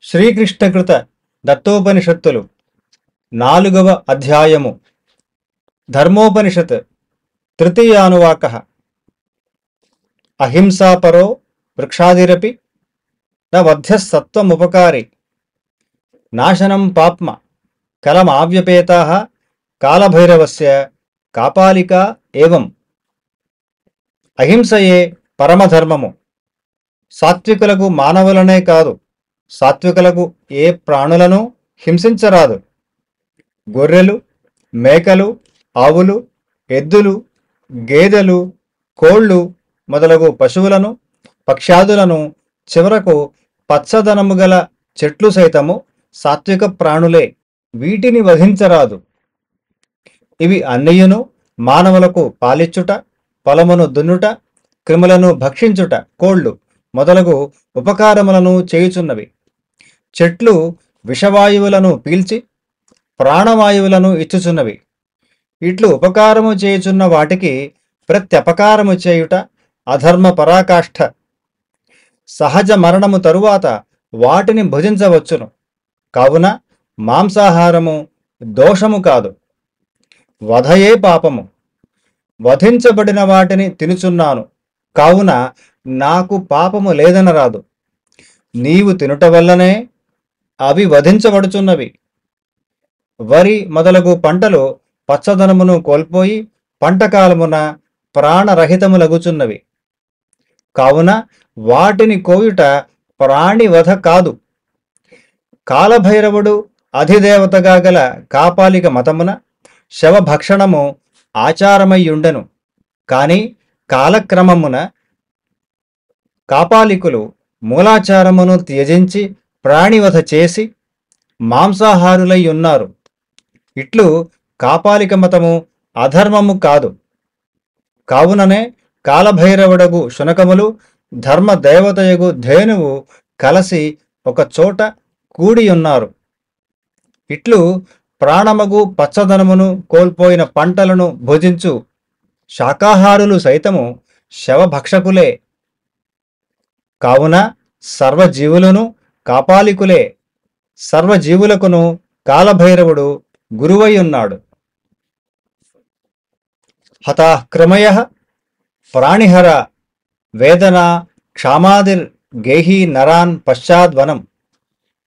శ్రీకృష్ణకృత దత్తోపనిషత్తులు 4వ అధ్యాయము ధర్మోపనిషత్ తృతీయానువాక అహింసాపరో వృక్షాదిరపి న వధ్యస్సత్వముపకారి నాశనం పాప్మ కలమావ్యపేతాః కాలభైరవస్య కాపాలికా ఏవం. అహింసయే పరమధర్మము. సాత్వికులకు మానవులనే కాదు, సాత్వికులకు ఏ ప్రాణులను హింసించరాదు. గొర్రెలు, మేకలు, ఆవులు, ఎద్దులు, గేదెలు, కోళ్ళు మొదలగు పశువులను, పక్ష్యాదులను, చివరకు పచ్చదనము గల చెట్లు సైతము సాత్విక ప్రాణులే. వీటిని వధించరాదు. ఇవి అన్నియును మానవులకు పాలిచ్చుట, పొలమును దున్నుట, క్రిములను భక్షించుట, కోళ్ళు మొదలగు ఉపకారములను చేయుచున్నవి. చెట్లు విషవాయువులను పీల్చి ప్రాణవాయువులను ఇచ్చుచున్నవి. ఇట్లు ఉపకారము చేయుచున్న వాటికి ప్రత్యపకారము చేయుట అధర్మ పరాకాష్ఠ. సహజ మరణము తరువాత వాటిని భుజించవచ్చును. కావున మాంసాహారము దోషము కాదు, వధయే పాపము. వధించబడిన వాటిని తినుచున్నాను, కావున నాకు పాపము లేదనరాదు. నీవు తినుట వల్లనే అవి వధించబడుచున్నవి. వరి మొదలగు పంటలు పచ్చదనమును కోల్పోయి పంటకాలమున ప్రాణరహితములగుచున్నవి. కావున వాటిని కోయుట ప్రాణివధ కాదు. కాలభైరవుడు అధిదేవతగా గల కాపాలిక మతమున శవభక్షణము ఆచారమయ్యుండెను. కాని కాలక్రమమున కాపాలికులు మూలాచారమును త్యజించి ప్రాణివధ చేసి మాంసాహారులై ఉన్నారు. ఇట్లు కాపాలిక మతము అధర్మము కాదు. కావుననే కాలభైరవుడగు శునకములు ధర్మదేవతయగు ధేనువు కలసి ఒక చోట కూడియున్నారు. ఇట్లు ప్రాణమగు పచ్చదనమును కోల్పోయిన పంటలను భుజించు శాకాహారులు సైతము శవభక్షకులే. కావున సర్వజీవులను కాపాలికులే. సర్వజీవులకును కాలభైరవుడు గురువై ఉన్నాడు. హతాక్రమయః ప్రాణిహర వేదన క్షామాదిర్ గేహీ నరాన్ పశ్చాద్వనం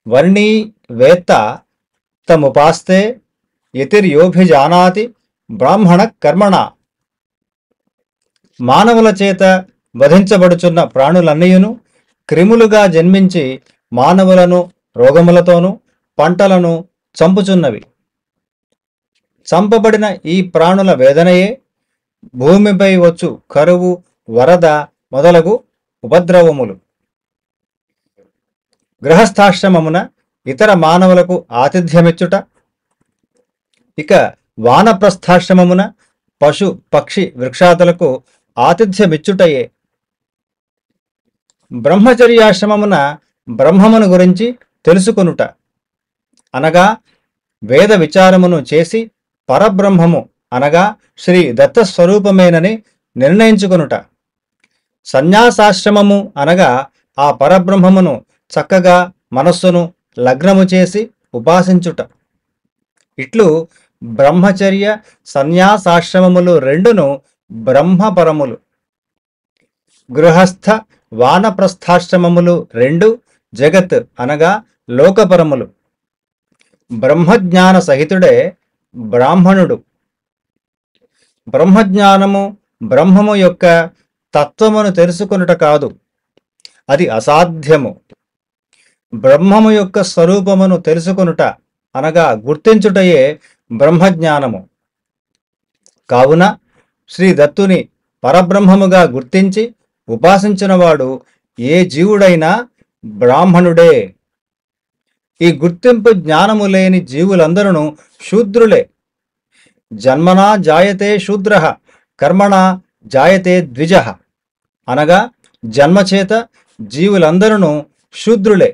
వర్ణీ వేత్త తముపాస్తే యతిర్యోభిజానాతి బ్రాహ్మణ కర్మణ. మానవుల చేత వధించబడుచున్న ప్రాణులన్నీయును క్రిములుగా జన్మించి మానవులను రోగములతోనూ పంటలను చంపుచున్నవి. చంపబడిన ఈ ప్రాణుల వేదనయే భూమిపై వచ్చు కరువు, వరద మొదలగు ఉపద్రవములు. గృహస్థాశ్రమమున ఇతర మానవులకు ఆతిథ్యమిచ్చుట, ఇక వానప్రస్థాశ్రమమున పశు పక్షి వృక్షాదులకు ఆతిథ్యమిచ్చుటయే. బ్రహ్మచర్యాశ్రమమున బ్రహ్మమును గురించి తెలుసుకొనుట, అనగా వేద విచారమును చేసి పరబ్రహ్మము అనగా శ్రీ దత్తస్వరూపమేనని నిర్ణయించుకొనుట. సన్యాసాశ్రమము అనగా ఆ పరబ్రహ్మమును చక్కగా మనస్సును లగ్నము చేసి ఉపాసించుట. ఇట్లు బ్రహ్మచర్య సన్యాసాశ్రమములు రెండును బ్రహ్మపరములు. గృహస్థ వానప్రస్థాశ్రమములు రెండు జగత్ అనగా లోకపరములు. బ్రహ్మజ్ఞాన సహితుడే బ్రాహ్మణుడు. బ్రహ్మజ్ఞానము బ్రహ్మము యొక్క తత్వమును తెలుసుకొనుట కాదు, అది అసాధ్యము. బ్రహ్మము యొక్క స్వరూపమును తెలుసుకొనుట అనగా గుర్తించుటయే బ్రహ్మజ్ఞానము. కావున శ్రీ దత్తుని పరబ్రహ్మముగా గుర్తించి ఉపాసించినవాడు ఏ జీవుడైనా బ్రాహ్మణుడే. ఈ గుర్తింపు జ్ఞానము లేని జీవులందరూ శూద్రులే. జన్మనా జాయతే శూద్రః కర్మణా జాయతే ద్విజః అనగా జన్మచేత జీవులందరూ శూద్రులే.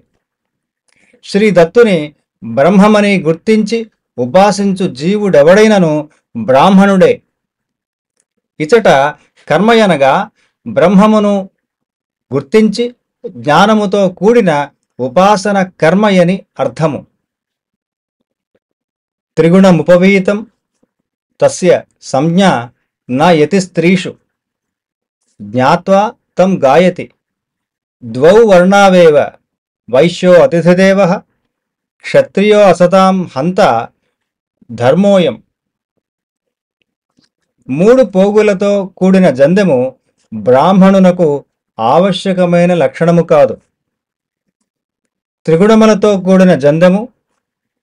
శ్రీ దత్తుని బ్రహ్మమని గుర్తించి ఉపాసించు జీవుడెవడైనను బ్రాహ్మణుడే. ఇచట కర్మయనగా బ్రహ్మమును గుర్తించి జ్ఞానముతో కూడిన ఉపాసన కర్మయని అర్థము. త్రిగుణముపవీతం తస్య సంజ్ఞా న యతి స్త్రీషు జ్ఞాత్వా తం గాయతి ద్వౌ వర్ణావేవ వైశ్యో అతిథిదేవః క్షత్రియో అసతాం హంత ధర్మోయం. మూడు పోగులతో కూడిన జందెము బ్రాహ్మణునకు ఆవశ్యకమైన లక్షణము కాదు. త్రిగుణములతో కూడిన జందెము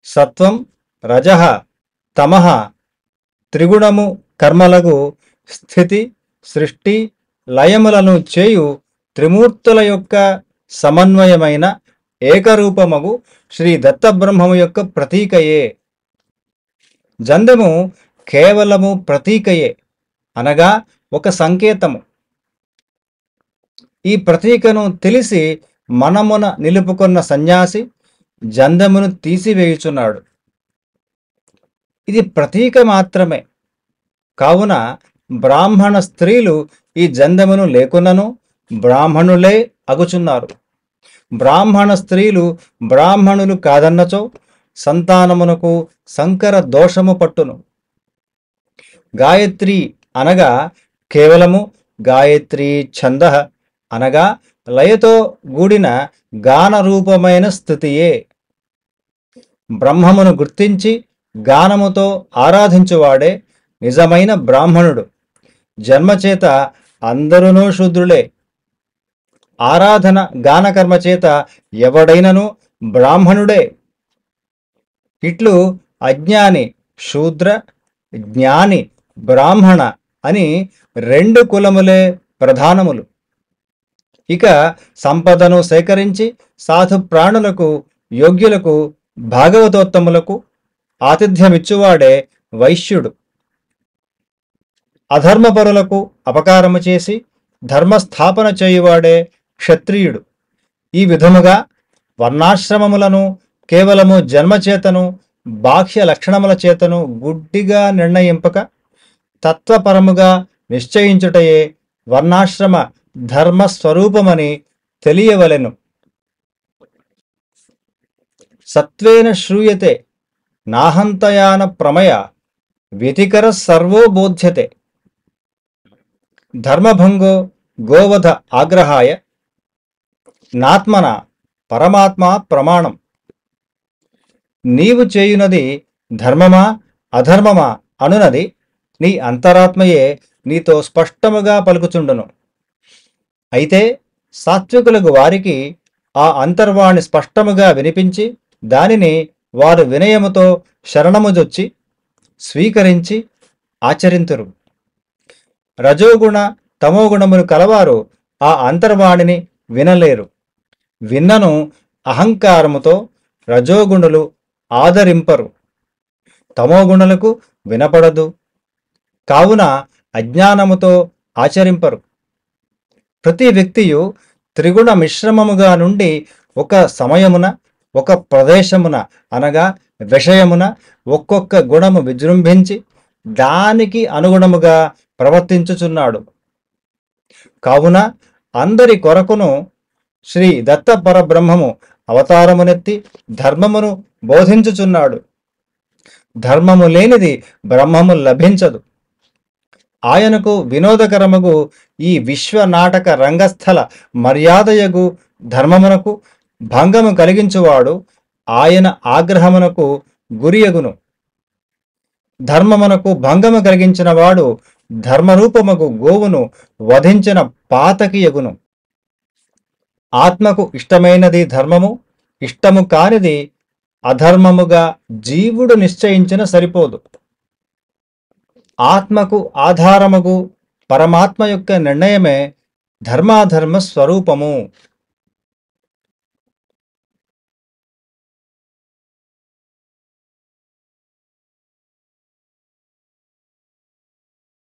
సత్వం రజః తమః త్రిగుణము కర్మలకు స్థితి సృష్టి లయములను చేయు త్రిమూర్తుల యొక్క సమన్వయమైన ఏకరూపమగు శ్రీ దత్తబ్రహ్మము యొక్క ప్రతీకయే. జందెము కేవలము ప్రతీకయే, అనగా ఒక సంకేతము. ఈ ప్రతీకను తెలిసి మనమున నిలుపుకొన్న సన్యాసి జందెమును తీసివేయుచున్నాడు. ఇది ప్రతీక మాత్రమే. కావున బ్రాహ్మణ స్త్రీలు ఈ జందెమును లేకున్నను బ్రాహ్మణులే అగుచున్నారు. బ్రాహ్మణ స్త్రీలు బ్రాహ్మణులు కాదన్నచో సంతానమునకు సంకర దోషము పట్టును. గాయత్రి అనగా కేవలము గాయత్రీ ఛందః అనగా లయతో కూడిన గానరూపమైన స్థితియే. బ్రహ్మమును గుర్తించి గానముతో ఆరాధించువాడే నిజమైన బ్రాహ్మణుడు. జన్మచేత అందరూ శూద్రులే. ఆరాధన గానకర్మ చేత ఎవడైనను బ్రాహ్మణుడే. ఇట్లు అజ్ఞాని శూద్ర, జ్ఞాని బ్రాహ్మణ అని రెండు కులములే ప్రధానములు. ఇక సంపదను సేకరించి సాధు ప్రాణులకు యోగ్యులకు భాగవతోత్తములకు ఆతిథ్యమిచ్చువాడే వైశ్యుడు. అధర్మపరులకు అపకారము చేసి ధర్మస్థాపన చేయువాడే క్షత్రియుడు. ఈ విధముగా వర్ణాశ్రమములను కేవలము జన్మచేతను బాహ్య లక్షణముల చేతను గుడ్డిగా నిర్ణయింపక తత్వపరముగా నిశ్చయించుటయే వర్ణాశ్రమ ధర్మస్వరూపమని తెలియవలెను. సత్వేన శ్రూయతే నాహంతయాన ప్రమయ వ్యతికర సర్వో బోధ్యతే ధర్మభంగో గోవధ ఆగ్రహాయ నాత్మన పరమాత్మ ప్రమాణం. నీవు చేయునది ధర్మమా అధర్మమా అనునది నీ అంతరాత్మయే నీతో స్పష్టముగా పలుకుచుండును. అయితే సాత్వికులకు వారికి ఆ అంతర్వాణి స్పష్టముగా వినిపించి దానిని వారు వినయముతో శరణముజొచ్చి స్వీకరించి ఆచరింతురు. రజోగుణ తమోగుణములు కలవారు ఆ అంతర్వాణిని వినలేరు. విన్నను అహంకారముతో రజోగుణులు ఆదరింపరు, తమోగుణులకు వినపడదు. కావున అజ్ఞానముతో ఆచరింపరు. ప్రతి వ్యక్తియు త్రిగుణ మిశ్రమముగా నుండి ఒక సమయమున ఒక ప్రదేశమున అనగా విషయమున ఒక్కొక్క గుణము విజృంభించి దానికి అనుగుణముగా ప్రవర్తించుచున్నాడు. కావున అందరి కొరకును శ్రీ దత్త పరబ్రహ్మము అవతారమునెత్తి ధర్మమును బోధించుచున్నాడు. ధర్మము లేనిది బ్రహ్మము లభించదు. ఆయనకు వినోదకరముగు ఈ విశ్వనాటక రంగస్థల మర్యాదయగు ధర్మమునకు భంగము కలిగించువాడు ఆయన ఆగ్రహమునకు గురియగును. ధర్మమునకు భంగము కలిగించిన వాడు ధర్మరూపముకు గోవును వధించిన పాతకియగును. ఆత్మకు ఇష్టమైనది ధర్మము, ఇష్టము కానిది అధర్మముగా జీవుడు నిశ్చయించిన సరిపోదు. ఆత్మకు ఆధారముగు పరమాత్మ యొక్క నిర్ణయమే ధర్మాధర్మ స్వరూపము.